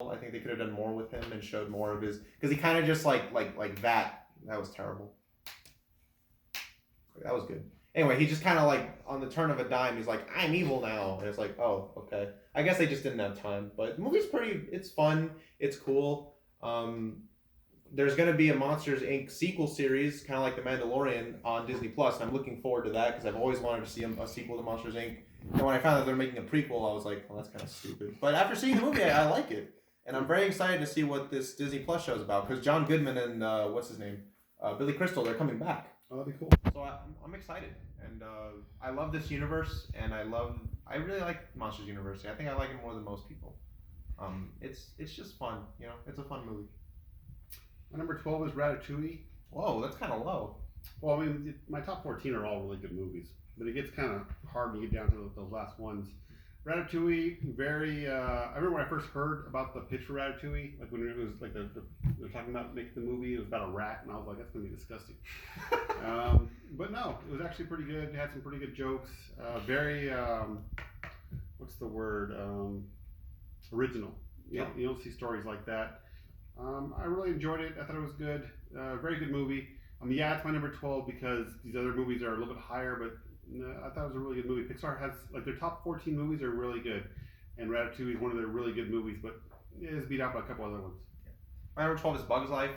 I think they could have done more with him and showed more of his, because he kind of just like that. That was terrible. That was good. Anyway, he just kind of like on the turn of a dime, he's like, "I'm evil now," and it's like, "Oh, okay." I guess they just didn't have time. But the movie's pretty. It's fun. It's cool. There's going to be a Monsters Inc. sequel series, kind of like The Mandalorian, on Disney Plus. I'm looking forward to that because I've always wanted to see a sequel to Monsters Inc. And when I found out they're making a prequel, I was like, well, that's kind of stupid. But after seeing the movie, I like it. And I'm very excited to see what this Disney Plus show is about because John Goodman and, what's his name? Billy Crystal, they're coming back. Oh, that'd be cool. So I'm excited. And I love this universe, and I really like Monsters University. I think I like it more than most people. It's just fun, it's a fun movie. My number 12 is Ratatouille. Whoa, that's kind of low. Well, I mean, my top 14 are all really good movies, but it gets kind of hard to get down to those last ones. Ratatouille, I remember when I first heard about the pitch for Ratatouille, like when it was like they're talking about making the movie, it was about a rat, and I was like, that's gonna be disgusting. But no, it was actually pretty good. It had some pretty good jokes. Very, what's the word? Original. You don't see stories like that. I really enjoyed it. I thought it was good. Very good movie. Yeah, it's my number 12 because these other movies are a little bit higher, but I thought it was a really good movie. Pixar has, like, their top 14 movies are really good, and Ratatouille is one of their really good movies, but it is beat out by a couple other ones. My number 12 is Bug's Life.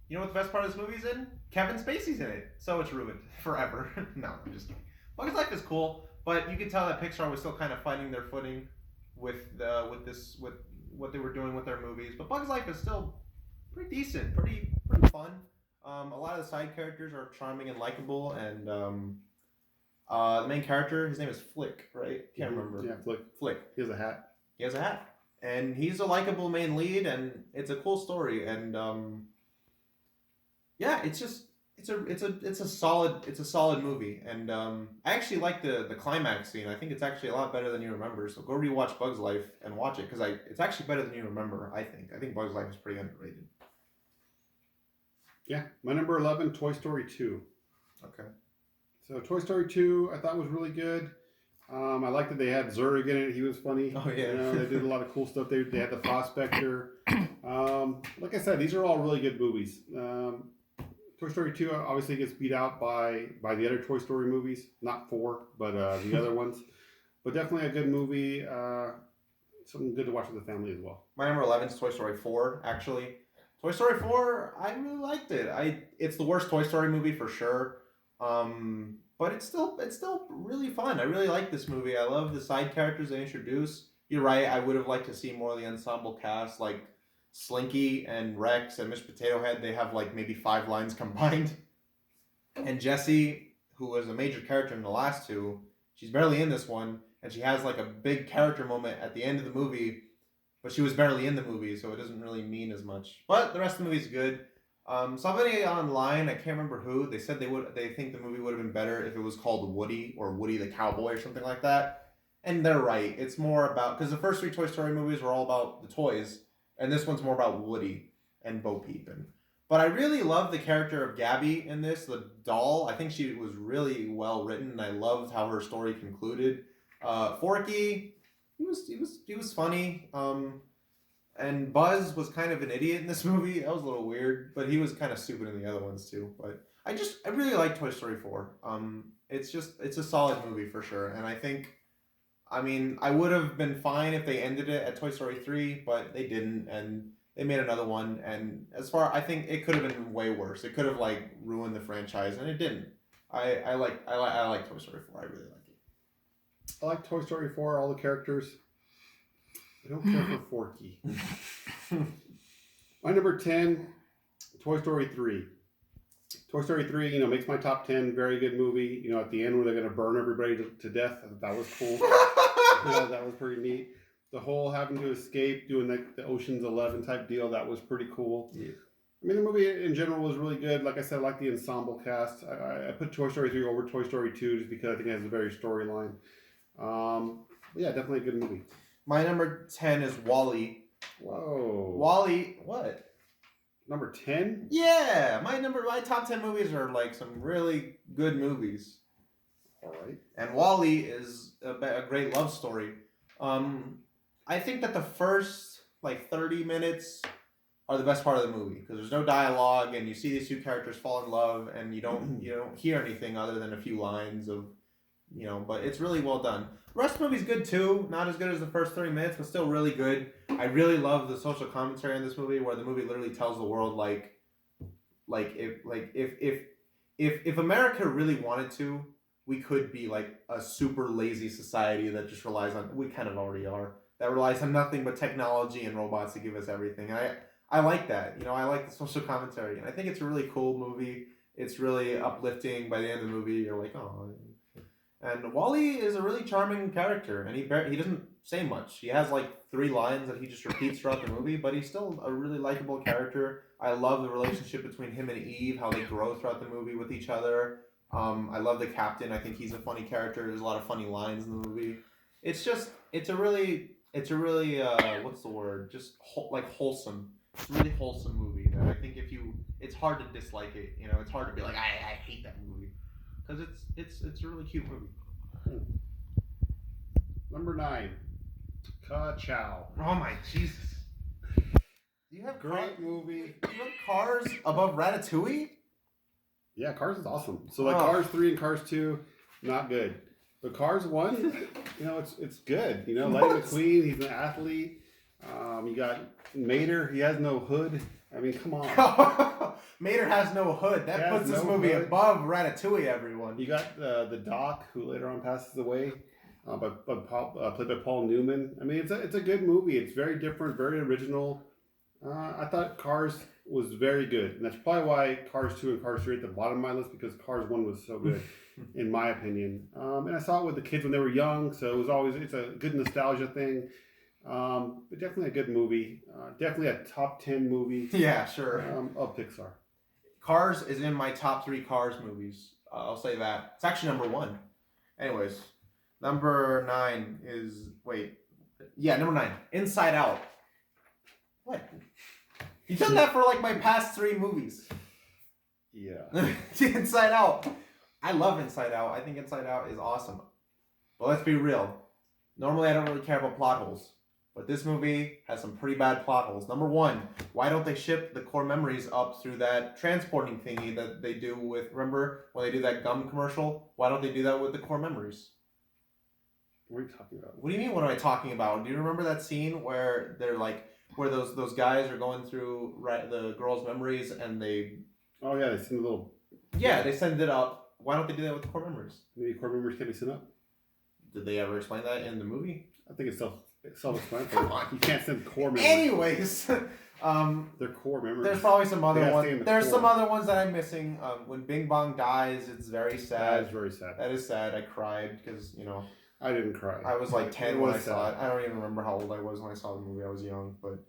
You know what the best part of this movie is in? Kevin Spacey's in it, so it's ruined forever. No, I'm just kidding. Bug's Life is cool, but you could tell that Pixar was still kind of finding their footing with what they were doing with their movies. But Bug's Life is still pretty decent, pretty fun. A lot of the side characters are charming and likable, and the main character, his name is Flick, right? Can't remember. Yeah, Flick. He has a hat. He has a hat, and he's a likable main lead, and it's a cool story, and yeah, it's a solid movie, and I actually like the climax scene. I think it's actually a lot better than you remember. So go rewatch Bug's Life and watch it because it's actually better than you remember. I think Bug's Life is pretty underrated. Yeah, my number 11, Toy Story 2. Okay. So Toy Story 2, I thought was really good. I liked that they had Zurg in it. He was funny. Oh yeah. They did a lot of cool stuff. They had the Prospector. Like I said, these are all really good movies. Toy Story 2 obviously gets beat out by the other Toy Story movies. Not 4, but the other ones. But definitely a good movie. Something good to watch with the family as well. My number 11 is Toy Story 4, actually. Toy Story 4, I really liked it. It's the worst Toy Story movie for sure. But it's still really fun. I really like this movie. I love the side characters they introduce. You're right, I would have liked to see more of the ensemble cast, like Slinky and Rex and Miss Potato Head. They have like maybe 5 lines combined. And Jessie, who was a major character in the last 2, she's barely in this one, and she has like a big character moment at the end of the movie, but she was barely in the movie, so it doesn't really mean as much. But the rest of the movie's good. Somebody online, I can't remember who, they said they think the movie would have been better if it was called Woody or Woody the Cowboy or something like that. And they're right. It's more about, because the first 3 Toy Story movies were all about the toys, and this one's more about Woody and Bo Peep. But I really love the character of Gabby in this, the doll. I think she was really well written, and I loved how her story concluded. Forky, he was funny. And Buzz was kind of an idiot in this movie. That was a little weird, but he was kind of stupid in the other ones too. But I really like Toy Story 4. It's a solid movie for sure. And I would have been fine if they ended it at Toy Story 3, but they didn't, and they made another one. And I think it could have been way worse. It could have like ruined the franchise, and it didn't. I like Toy Story 4. I really like it. I like Toy Story 4. All the characters. I don't care for Forky. My number 10, Toy Story 3. Toy Story 3, makes my top 10. Very good movie. At the end where they're going to burn everybody to death. That was cool. That was pretty neat. The whole having to escape, doing the Ocean's 11 type deal, that was pretty cool. Yeah. The movie in general was really good. Like I said, I like the ensemble cast. I put Toy Story 3 over Toy Story 2 just because I think it has a very storyline. Yeah, definitely a good movie. My number 10 is WALL-E. Whoa. WALL-E, what? Number 10? Yeah, my top 10 movies are like some really good movies. All right. And WALL-E is a great love story. I think that the first like 30 minutes are the best part of the movie because there's no dialogue and you see these two characters fall in love and you don't hear anything other than a few lines of but it's really well done. The rest of the movie's good too, not as good as the first 30 minutes, but still really good. I really love the social commentary in this movie where the movie literally tells the world if America really wanted to, we could be like a super lazy society that just relies on we kind of already are that relies on nothing but technology and robots to give us everything. I like that. I like the social commentary, and I think it's a really cool movie. It's really uplifting. By the end of the movie, you're like, oh. And Wally is a really charming character, and he doesn't say much. He has like 3 lines that he just repeats throughout the movie, but he's still a really likable character. I love the relationship between him and Eve, how they grow throughout the movie with each other. I love the captain. I think he's a funny character. There's a lot of funny lines in the movie. It's a really what's the word? Just wholesome. It's a really wholesome movie that I think it's hard to dislike it. It's hard to be like I hate that movie because it's a really cute movie. Number 9, Ka-Chow. Oh my Jesus! You have Great movie. You have Cars above Ratatouille? Yeah, Cars is awesome. So like Cars 3 and Cars 2, not good. But Cars 1, it's good. Lightning McQueen, he's an athlete. You got Mater, he has no hood. I mean, come on. Mater has no hood. That puts this movie above Ratatouille, everyone. You got the Doc, who later on passes away, but played by Paul Newman. I mean, it's a good movie. It's very different, very original. I thought Cars was very good. And that's probably why Cars 2 and Cars 3 are at the bottom of my list, because Cars 1 was so good, in my opinion. And I saw it with the kids when they were young, so it's a good nostalgia thing. But definitely a good movie. Definitely a top 10 movie. Yeah, sure. Of Pixar. Cars is in my top 3 Cars movies. I'll say that. It's actually number 1. Anyways, number 9 is... Wait. Yeah, number 9. Inside Out. What? You've done that for like my past 3 movies. Yeah. Inside Out. I love Inside Out. I think Inside Out is awesome. But let's be real. Normally I don't really care about plot holes. But this movie has some pretty bad plot holes. Number 1, why don't they ship the core memories up through that transporting thingy that they do with, remember when they do that gum commercial? Why don't they do that with the core memories? What are you talking about? What do you mean, what am I talking about? Do you remember that scene where they're like, where those guys are going through the girl's memories and they... Oh yeah, they send a little... Yeah, they send it up. Why don't they do that with the core memories? Maybe core memories can be sent up. Did they ever explain that in the movie? I think it's self-explanatory. Come on. You can't send core memories. Anyways, they're core memories. There's probably some other ones. There's core. some other ones that I'm missing. When Bing Bong dies, it's very sad. That is very sad. That is sad. I cried because I didn't cry. I was like 10 when I saw it. I don't even remember how old I was when I saw the movie. I was young, but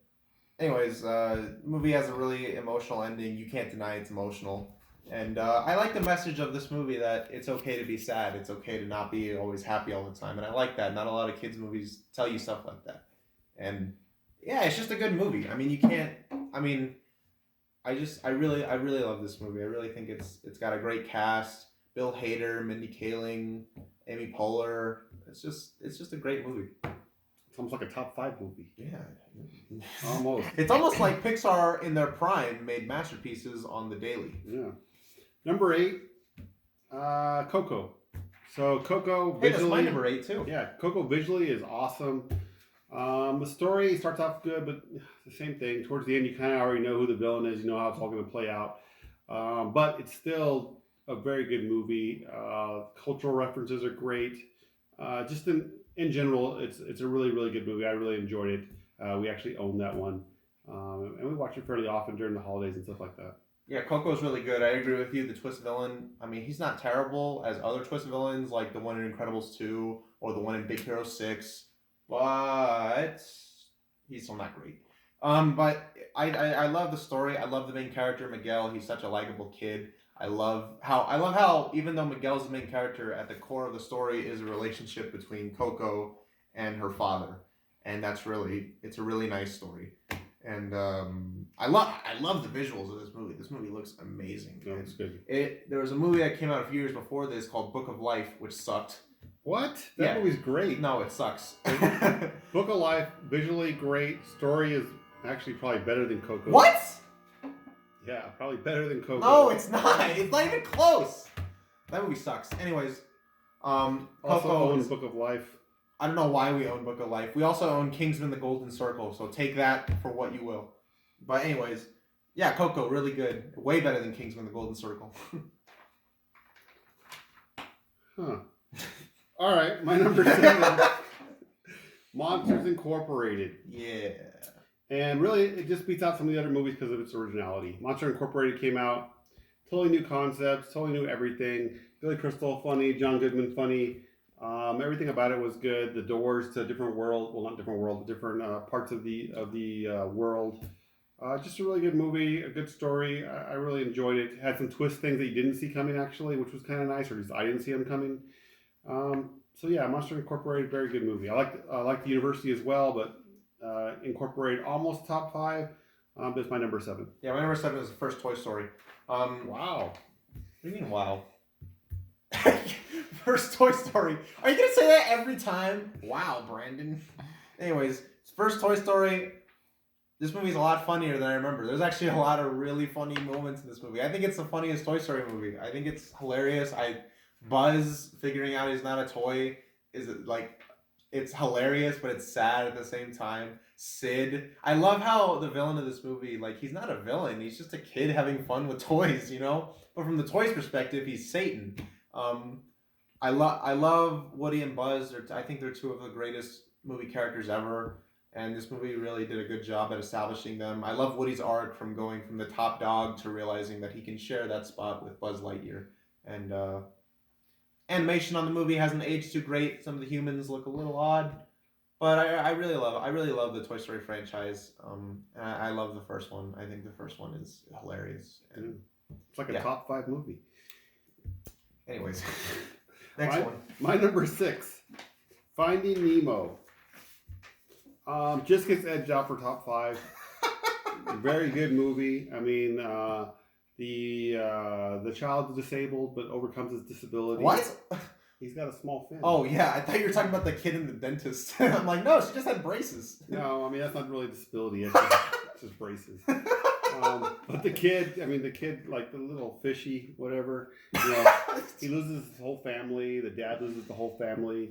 anyways, the movie has a really emotional ending. You can't deny it's emotional. And I like the message of this movie that it's okay to be sad. It's okay to not be always happy all the time. And I like that. Not a lot of kids' movies tell you stuff like that. And yeah, it's just a good movie. I mean, you can't. I mean, I really love this movie. I really think it's got a great cast. Bill Hader, Mindy Kaling, Amy Poehler. It's just a great movie. It's almost like a top 5 movie. Yeah. Almost. It's almost like Pixar in their prime made masterpieces on the daily. Yeah. Number 8, Coco. So Coco visually... Hey, that's my number 8 too. Yeah, Coco visually is awesome. The story starts off good, but it's the same thing. Towards the end, you kind of already know who the villain is. You know how it's all going to play out. But it's still a very good movie. Cultural references are great. Just in general, it's a really, really good movie. I really enjoyed it. We actually own that one. And we watch it fairly often during the holidays and stuff like that. Yeah, Coco's really good. I agree with you. The twist villain, I mean, he's not terrible as other twist villains, like the one in Incredibles 2 or the one in Big Hero 6, but he's still not great. But I love the story. I love the main character, Miguel. He's such a likable kid. I love how even though Miguel's the main character, at the core of the story is a relationship between Coco and her father, and it's a really nice story. And I love the visuals of this movie. This movie looks amazing. No, it's good. There was a movie that came out a few years before this called Book of Life, which sucked. What? That Yeah. movie's great. No, it sucks. Book of Life, visually great. Story is actually probably better than Coco. What? Yeah, probably better than Coco. No, it's not. It's not even close. That movie sucks. Anyways, Also Coco own is, Book of Life. I don't know why we own Book of Life. We also own Kingsman: The Golden Circle, so take that for what you will. But anyways, yeah, Coco, really good. Way better than Kingsman: The Golden Circle. Huh. All right, my number 7, Monsters Incorporated. Yeah. And really, it just beats out some of the other movies because of its originality. Monster Incorporated came out, totally new concepts, totally new everything. Billy Crystal funny, John Goodman funny. Everything about it was good. The doors to a different world, well, not different world, but different parts of the world. Just a really good movie, a good story. I really enjoyed it. Had some twist things that you didn't see coming, actually, which was kind of nice, or at least I didn't see them coming. So yeah, Monster Incorporated, very good movie. I like the University as well, but Incorporated almost top 5. That's my number 7. Yeah, my number 7 is the first Toy Story. Wow. What do you mean, wow? First Toy Story. Are you going to say that every time? Wow, Brandon. Anyways, first Toy Story. This movie's a lot funnier than I remember. There's actually a lot of really funny moments in this movie. I think it's the funniest Toy Story movie. I think it's hilarious. Buzz figuring out he's not a toy is like, it's hilarious, but it's sad at the same time. Sid. I love how the villain of this movie, like, he's not a villain. He's just a kid having fun with toys, you know? But from the toys' perspective, he's Satan. I love Woody and Buzz. I think they're two of the greatest movie characters ever. And this movie really did a good job at establishing them. I love Woody's arc from going from the top dog to realizing that he can share that spot with Buzz Lightyear. And animation on the movie hasn't aged too great. Some of the humans look a little odd, but I really love the Toy Story franchise. And I love the first one. I think the first one is hilarious. And it's like a top 5 movie. Anyways, next one. My number 6, Finding Nemo. Just gets edged out for top 5. Very good movie. I mean, the child is disabled but overcomes his disability. What? He's got a small fin. Oh yeah, I thought you were talking about the kid in the dentist. I'm like, no, she just had braces. No, I mean that's not really a disability. It's just braces. But the kid, like the little fishy, whatever. You know, he loses his whole family. The dad loses the whole family.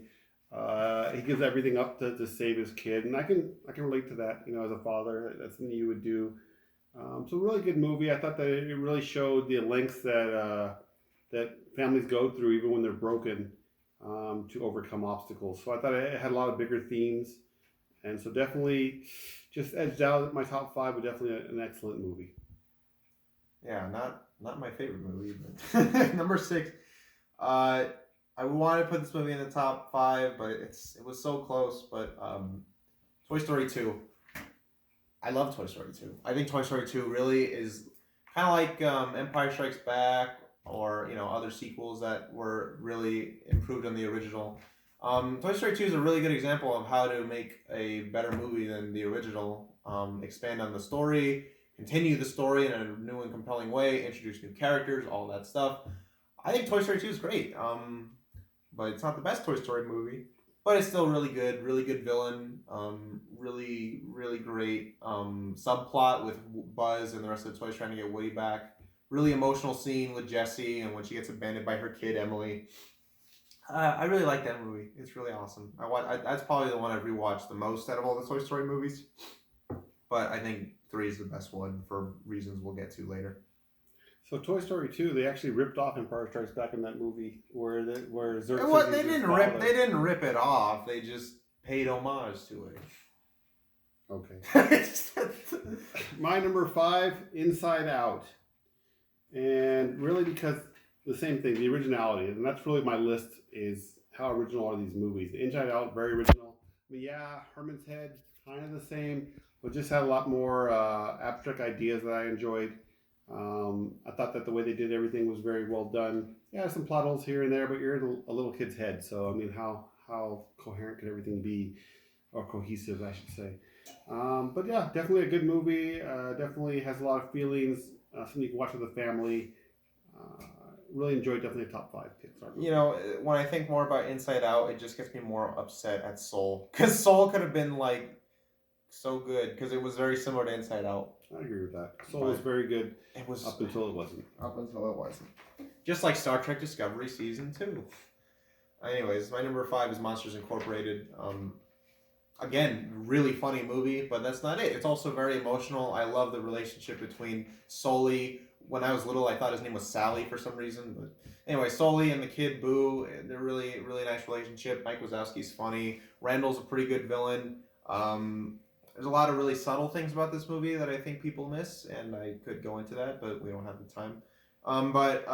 He gives everything up to save his kid, and I can relate to that. You know, as a father, that's something you would do. So a really good movie. I thought that it really showed the lengths that families go through, even when they're broken, to overcome obstacles. So I thought it had a lot of bigger themes, and so definitely just edged out my top 5, but definitely an excellent movie. Yeah, not my favorite movie, but number 6. I wanted to put this movie in the top 5, but it was so close. But Toy Story 2. I love Toy Story 2. I think Toy Story 2 really is kind of like Empire Strikes Back, or other sequels that were really improved on the original. Toy Story 2 is a really good example of how to make a better movie than the original. Expand on the story, continue the story in a new and compelling way, introduce new characters, all that stuff. I think Toy Story 2 is great. But it's not the best Toy Story movie. But it's still really good villain. Really, really great subplot with Buzz and the rest of the toys trying to get Woody back. Really emotional scene with Jessie and when she gets abandoned by her kid, Emily. I really like that movie. It's really awesome. That's probably the one I've rewatched the most out of all the Toy Story movies. But I think 3 is the best one for reasons we'll get to later. So Toy Story 2, they actually ripped off Empire Strikes Back in that movie, where Xerxes. Well, they didn't rip it off. They just paid homage to it. Okay. My number 5, Inside Out, and really because the same thing, the originality, and that's really my list. Is how original are these movies? Inside Out, very original. I mean, yeah, Herman's Head, kind of the same, but just had a lot more abstract ideas that I enjoyed. I thought that the way they did everything was very well done. Yeah, some plot holes here and there, but you're in a little kid's head, so I mean, how coherent could everything be, or cohesive, I should say. But yeah, definitely a good movie. Definitely has a lot of feelings. Something you can watch with a family. really enjoyed. Definitely a top 5 Pixar movie. You know, when I think more about Inside Out, it just gets me more upset at Soul, because Soul could have been like so good because it was very similar to Inside Out. I agree with that. Soul was very good. It was up until it wasn't. Up until it wasn't. Just like Star Trek Discovery Season 2. Anyways, my number 5 is Monsters Incorporated. Again, really funny movie, but that's not it. It's also very emotional. I love the relationship between Sully. When I was little, I thought his name was Sally for some reason. But anyway, Sully and the kid Boo, they're really, really nice relationship. Mike Wazowski's funny. Randall's a pretty good villain. There's a lot of really subtle things about this movie that I think people miss, and I could go into that, but we don't have the time. But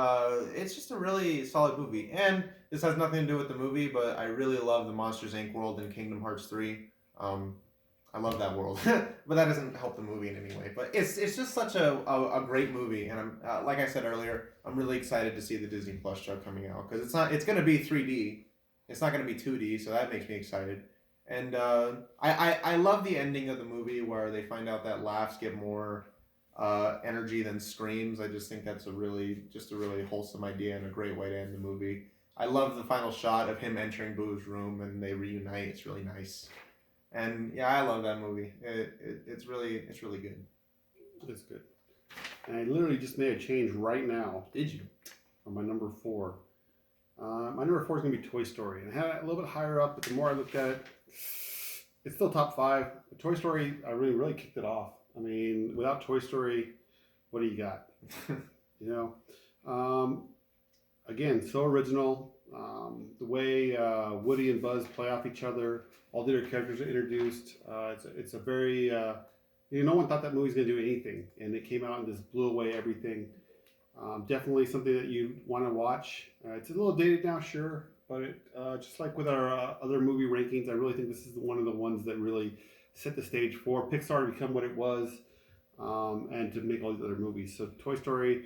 it's just a really solid movie. And this has nothing to do with the movie, but I really love the Monsters Inc. world in Kingdom Hearts 3. I love that world, but that doesn't help the movie in any way. But it's just such a great movie, and I'm like I said earlier, I'm really excited to see the Disney Plus show coming out because it's going to be 3D, it's not going to be 2D, so that makes me excited. And I love the ending of the movie where they find out that laughs get more energy than screams. I just think that's a really wholesome idea and a great way to end the movie. I love the final shot of him entering Boo's room and they reunite. It's really nice. And yeah, I love that movie. It's really good. It's good. And I literally just made a change right now. Did you? On my number 4. My number 4 is going to be Toy Story. And I had it a little bit higher up, but the more I looked at it, it's still top 5. But Toy Story, I really kicked it off. I mean, without Toy Story, what do you got? You know? Again, so original. The way Woody and Buzz play off each other, all the other characters are introduced. It's a very, no one thought that movie was going to do anything, and it came out and just blew away everything. Definitely something that you want to watch. It's a little dated now, sure, but just like with our other movie rankings, I really think this is one of the ones that really set the stage for Pixar to become what it was, and to make all these other movies. So Toy Story,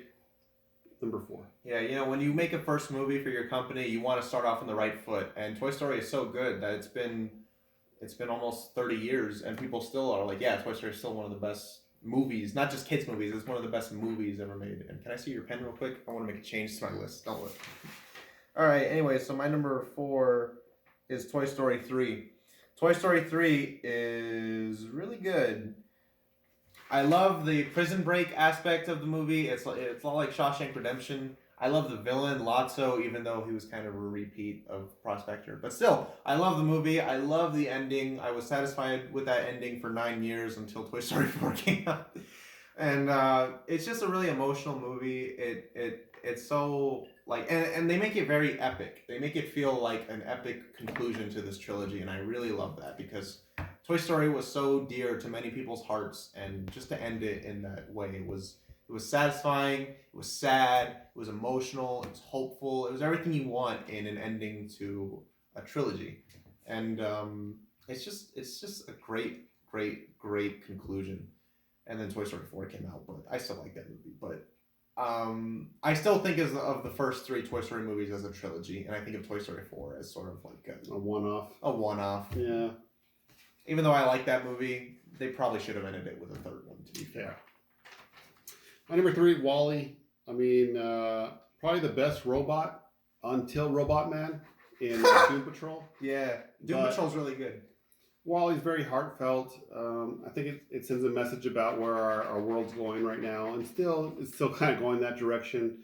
number 4. Yeah, when you make a first movie for your company, you want to start off on the right foot. And Toy Story is so good that it's been almost 30 years, and people still are like, yeah, Toy Story is still one of the best movies, not just kids movies. It's one of the best movies ever made. And can I see your pen real quick? I want to make a change to my list. Don't look. All right. Anyway, so my number 4 is Toy Story 3. Toy Story 3 is really good. I love the prison break aspect of the movie. It's not like Shawshank Redemption. I love the villain, Lotso, even though he was kind of a repeat of Prospector. But still, I love the movie. I love the ending. I was satisfied with that ending for 9 years until Toy Story 4 came out. And it's just a really emotional movie. It's so, like, and they make it very epic. They make it feel like an epic conclusion to this trilogy, and I really love that because Toy Story was so dear to many people's hearts, and just to end it in that way, it was satisfying, it was sad, it was emotional, it was hopeful, it was everything you want in an ending to a trilogy. And it's just a great conclusion. And then Toy Story 4 came out, but I still like that movie. But I still think of the first 3 Toy Story movies as a trilogy, and I think of Toy Story 4 as sort of like a one-off. A one-off. Yeah. Even though I like that movie, they probably should have ended it with a 3rd one, to be fair. Yeah. My number 3, WALL-E. I mean, probably the best robot until Robot Man in Doom Patrol. Yeah, Doom Patrol's really good. WALL-E's very heartfelt. I think it sends a message about where our world's going right now, and it's still kind of going that direction.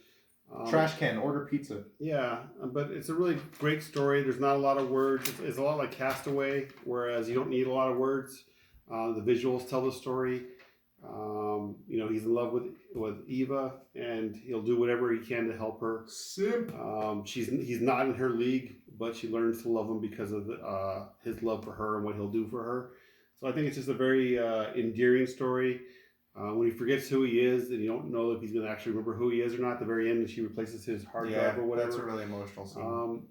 Trash can, order pizza. Yeah, but it's a really great story. There's not a lot of words. It's a lot like Castaway, whereas you don't need a lot of words. The visuals tell the story. He's in love with Eva, and he'll do whatever he can to help her. Simp. He's not in her league, but she learns to love him because of his love for her and what he'll do for her. So I think it's just a very endearing story. When he forgets who he is, and you don't know if he's going to actually remember who he is or not at the very end, and she replaces his hard drive or whatever. That's a really emotional scene.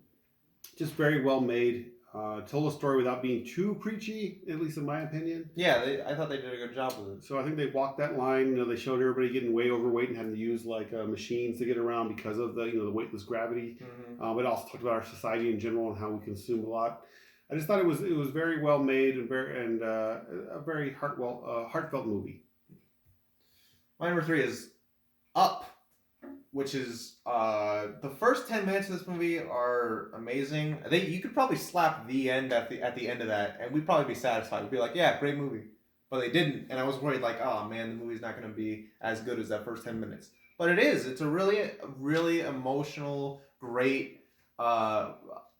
Just very well made. Told a story without being too preachy, at least in my opinion. Yeah, I thought they did a good job with it. So I think they walked that line. They showed everybody getting way overweight and having to use machines to get around because of the weightless gravity. Mm-hmm. But also talked about our society in general and how we consume a lot. I just thought it was very well made and a very heartfelt movie. My number 3 is Up. which is the first 10 minutes of this movie are amazing. I think you could probably slap the end at the end of that, and we'd probably be satisfied. We'd be like, yeah, great movie. But they didn't, and I was worried like, oh man, the movie's not going to be as good as that first 10 minutes. But it is. It's a really emotional, great, uh,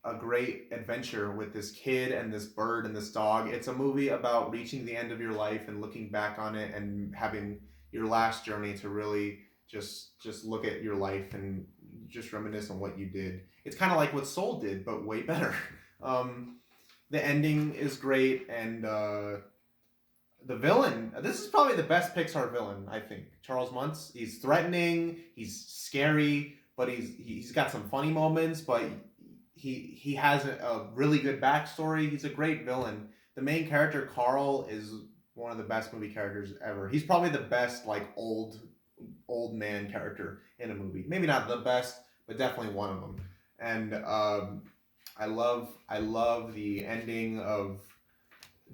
a great adventure with this kid and this bird and this dog. It's a movie about reaching the end of your life and looking back on it and having your last journey to really just look at your life and just reminisce on what you did. It's kind of like what Soul did, but way better. Um, the ending is great, and the villain. This is probably the best Pixar villain, I think. Charles Muntz. He's threatening. He's scary, but he's got some funny moments. But he has a really good backstory. He's a great villain. The main character Carl is one of the best movie characters ever. He's probably the best like old man character in a movie. Maybe not the best, but definitely one of them. And I love the ending of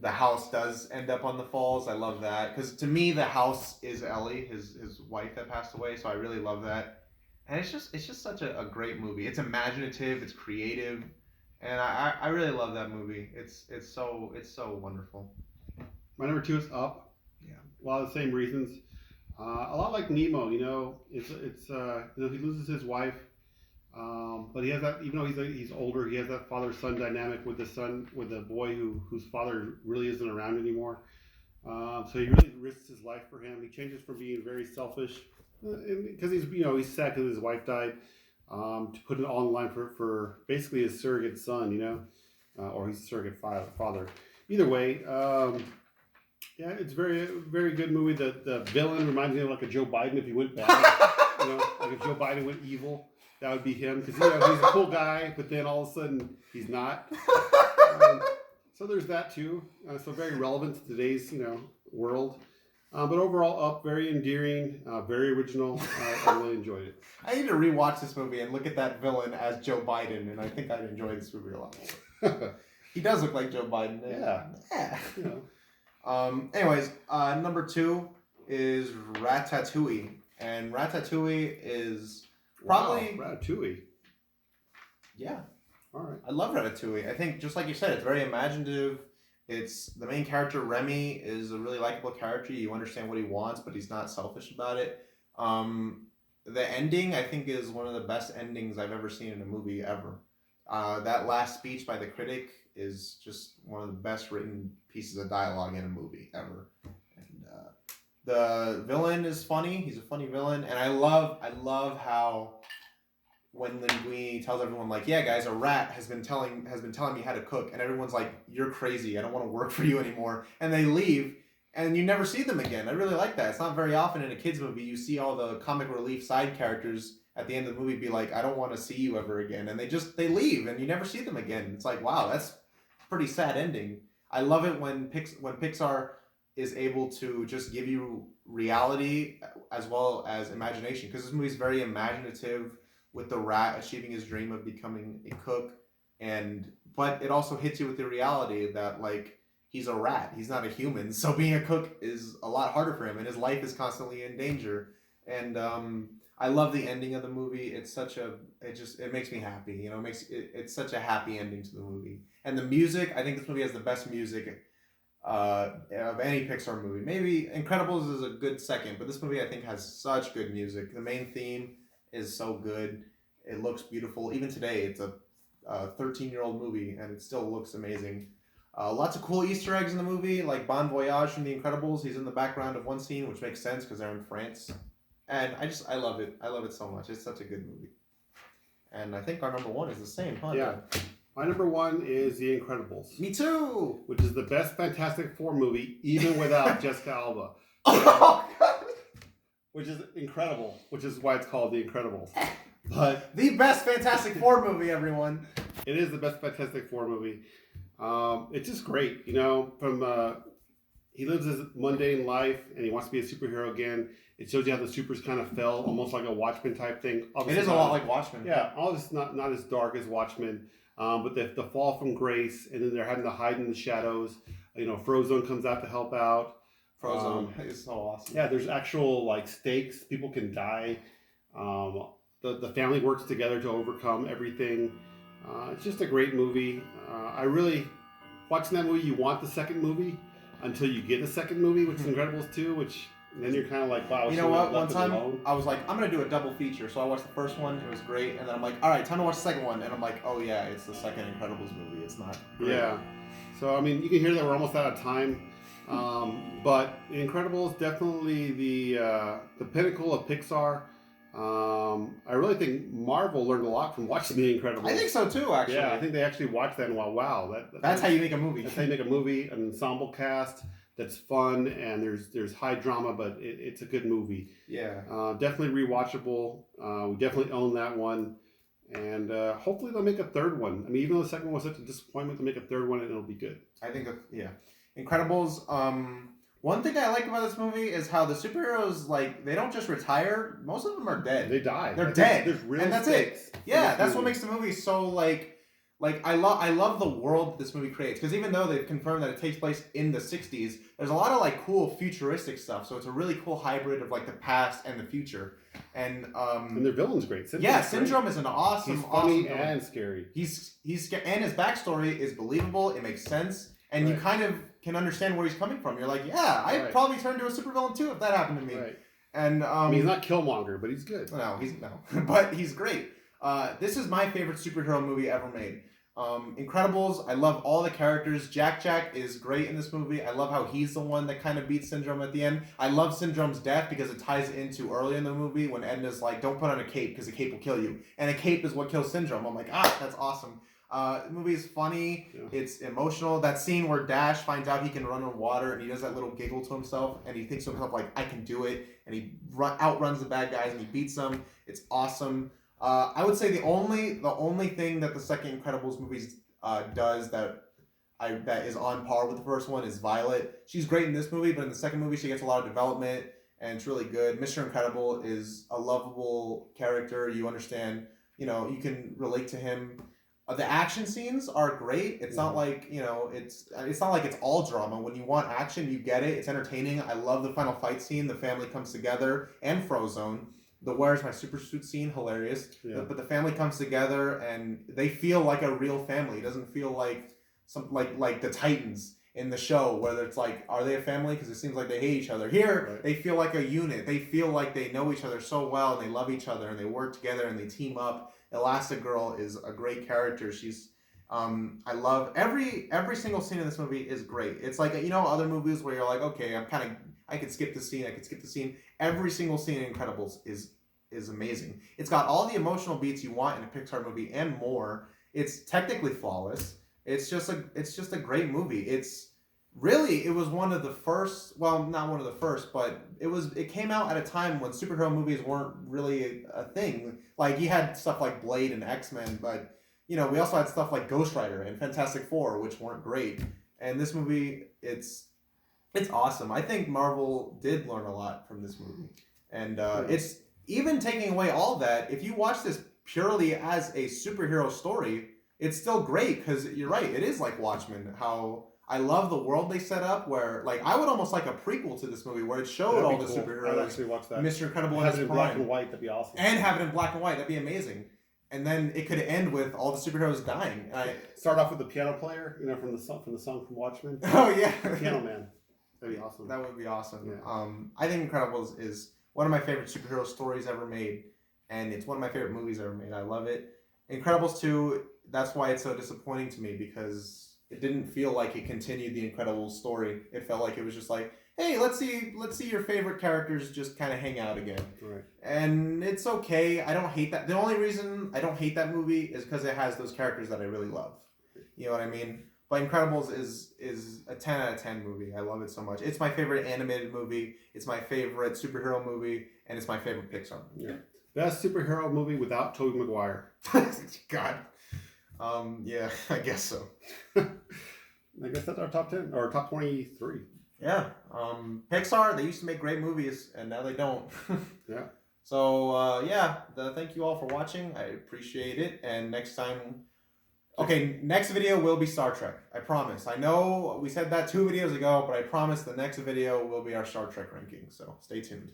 the house does end up on the falls. I love that because to me the house is Ellie, his wife that passed away. So I really love that, and it's just such a great movie. It's imaginative, it's creative, and I really love that movie. It's so wonderful. My number two is Up. Yeah. A lot of the same reasons. A lot like Nemo, it's he loses his wife, but he has that. Even though he's older, he has that father son dynamic with the boy whose father really isn't around anymore. So he really risks his life for him. He changes from being very selfish because he's sad because his wife died, to put it all in line for basically his surrogate son, or he's a surrogate father. Either way. Yeah, it's very, very good movie. The villain reminds me of like a Joe Biden if he went bad. Like if Joe Biden went evil, that would be him because he's a cool guy, but then all of a sudden he's not. So there's that too. So very relevant to today's world. But overall, Up very endearing, very original. I really enjoyed it. I need to rewatch this movie and look at that villain as Joe Biden, and I think I'd enjoy this movie a lot more. He does look like Joe Biden. Yeah. Anyways, number two is Ratatouille, and Ratatouille is probably Ratatouille. Yeah. All right. I love Ratatouille. I think just like you said, it's very imaginative. It's the main character Remy is a really likable character. You understand what he wants, but he's not selfish about it. The ending I think is one of the best endings I've ever seen in a movie ever. That last speech by the critic is just one of the best written pieces of dialogue in a movie ever. And the villain is funny. He's a funny villain, and I love how when Linguini tells everyone like, yeah, guys, a rat has been telling me how to cook, and everyone's like, you're crazy. I don't want to work for you anymore, and they leave. And you never see them again. I really like that. It's not very often in a kids movie you see all the comic relief side characters at the end of the movie be like, I don't want to see you ever again. And they leave and you never see them again. It's like, wow, that's a pretty sad ending. I love it when Pixar is able to just give you reality as well as imagination. Because this movie is very imaginative with the rat achieving his dream of becoming a cook. But it also hits you with the reality that like, he's a rat. He's not a human. So being a cook is a lot harder for him and his life is constantly in danger. And I love the ending of the movie. It makes me happy. It's such a happy ending to the movie. And the music, I think this movie has the best music of any Pixar movie. Maybe Incredibles is a good second, but this movie I think has such good music. The main theme is so good. It looks beautiful. Even today, it's a 13-year-old movie and it still looks amazing. Lots of cool Easter eggs in the movie, like Bon Voyage from The Incredibles. He's in the background of one scene, which makes sense because they're in France. And I love it. I love it so much. It's such a good movie. And I think our number one is the same, huh? Yeah. My number one is The Incredibles. Me too! Which is the best Fantastic Four movie, even without Jessica Alba. Oh, God. Which is incredible, which is why it's called The Incredibles. But the best Fantastic Four movie, everyone. It is the best Fantastic Four movie. It's just great, he lives his mundane life and he wants to be a superhero again. It shows you how the supers kind of fell, almost like a Watchmen type thing. Obviously, it is a lot like Watchmen. Yeah, obviously not as dark as Watchmen, but the fall from grace, and then they're having to hide in the shadows. Frozone comes out to help out. Frozone is so awesome. Yeah, there's actual stakes. People can die. The family works together to overcome everything. It's just a great movie. I really watching that movie. You want the second movie until you get the second movie, which is Incredibles 2, which then you're kind of like, wow. You know what? One time I was like, I'm gonna do a double feature. So I watched the first one, it was great, and then I'm like, all right, time to watch the second one, and I'm like, oh yeah, it's the second Incredibles movie. It's not great. Yeah. So I mean, you can hear that we're almost out of time, but Incredibles definitely the pinnacle of Pixar. I really think Marvel learned a lot from watching The Incredibles. I think so too, actually. Yeah, I think they actually watched that and wow, that's how you make a movie. That's how you make a movie, an ensemble cast that's fun, and there's high drama, but it's a good movie. Yeah. Definitely rewatchable. We definitely own that one, and hopefully they'll make a third one. I mean, even though the second one was such a disappointment, they'll make a third one and it'll be good. I think, yeah. Incredibles. One thing I like about this movie is how the superheroes, like, they don't just retire. Most of them are dead. They die. They're dead. There's real and that's stakes. it. Yeah, that's what makes the movie so, like I love the world this movie creates. Because even though they've confirmed that it takes place in the 60s, there's a lot of, like, cool futuristic stuff. So it's a really cool hybrid of, like, the past and the future. And their villain's great. Syndrome is an awesome, he's funny awesome and scary. He's and his backstory is believable. It makes sense. And you kind of can understand where he's coming from. You're like, yeah, I'd probably turn to a supervillain too if that happened to me. Right. And I mean, he's not Killmonger, but he's good. No, but he's great. This is my favorite superhero movie ever made. Incredibles. I love all the characters. Jack is great in this movie. I love how he's the one that kind of beats Syndrome at the end. I love Syndrome's death because it ties into early in the movie when Edna's like, "Don't put on a cape because a cape will kill you," and a cape is what kills Syndrome. I'm like, that's awesome. The movie is funny. Yeah. It's emotional. That scene where Dash finds out he can run on water and he does that little giggle to himself and he thinks to himself like, I can do it, and he outruns the bad guys and he beats them. It's awesome. I would say the only thing that the second Incredibles movie does that is on par with the first one is Violet. She's great in this movie, but in the second movie she gets a lot of development and it's really good. Mr. Incredible is a lovable character. You understand, you can relate to him. The action scenes are great. It's not like, it's not like it's all drama. When you want action, you get it. It's entertaining. I love the final fight scene. The family comes together, and Frozone. The Where's My Super Suit scene, hilarious. Yeah. But the family comes together and they feel like a real family. It doesn't feel like like the Titans in the show where it's like, are they a family? Because it seems like they hate each other. Here, They feel like a unit. They feel like they know each other so well and they love each other and they work together and they team up. Elastigirl is a great character. She's, I love every single scene in this movie is great. It's like, other movies where you're like, okay, I could skip the scene. Every single scene in Incredibles is amazing. It's got all the emotional beats you want in a Pixar movie and more. It's technically flawless. It's just a great movie. It was one of the first, well, not one of the first, but it came out at a time when superhero movies weren't really a thing. Like, you had stuff like Blade and X-Men, but, we also had stuff like Ghost Rider and Fantastic Four, which weren't great. And this movie, it's awesome. I think Marvel did learn a lot from this movie. And it's, even taking away all that, if you watch this purely as a superhero story, it's still great, because you're right, it is like Watchmen, how I love the world they set up, where, like, I would almost like a prequel to this movie where it showed all the superheroes. I'd actually watch that. Mr. Incredible have it in black and white, that'd be awesome. And have it in black and white, that'd be amazing. And then it could end with all the superheroes dying. Start off with the piano player, from the song from Watchmen. Oh yeah, Piano Man. That'd be awesome. That would be awesome. Yeah. I think Incredibles is one of my favorite superhero stories ever made, and it's one of my favorite movies ever made. I love it. Incredibles 2, that's why it's so disappointing to me, because it didn't feel like it continued the Incredibles story. It felt like it was just like, hey, let's see your favorite characters just kind of hang out again. Right. And it's okay. I don't hate that. The only reason I don't hate that movie is because it has those characters that I really love. You know what I mean? But Incredibles is a 10 out of 10 movie. I love it so much. It's my favorite animated movie. It's my favorite superhero movie, and it's my favorite Pixar movie. Yeah. Best superhero movie without Tobey Maguire. God. Yeah, I guess so. I guess that's our top 10 or top 23. Yeah. Pixar, they used to make great movies, and now they don't. Yeah. So, thank you all for watching. I appreciate it. And next time... Okay, next video will be Star Trek. I promise. I know we said that 2 videos ago, but I promise the next video will be our Star Trek ranking. So, stay tuned.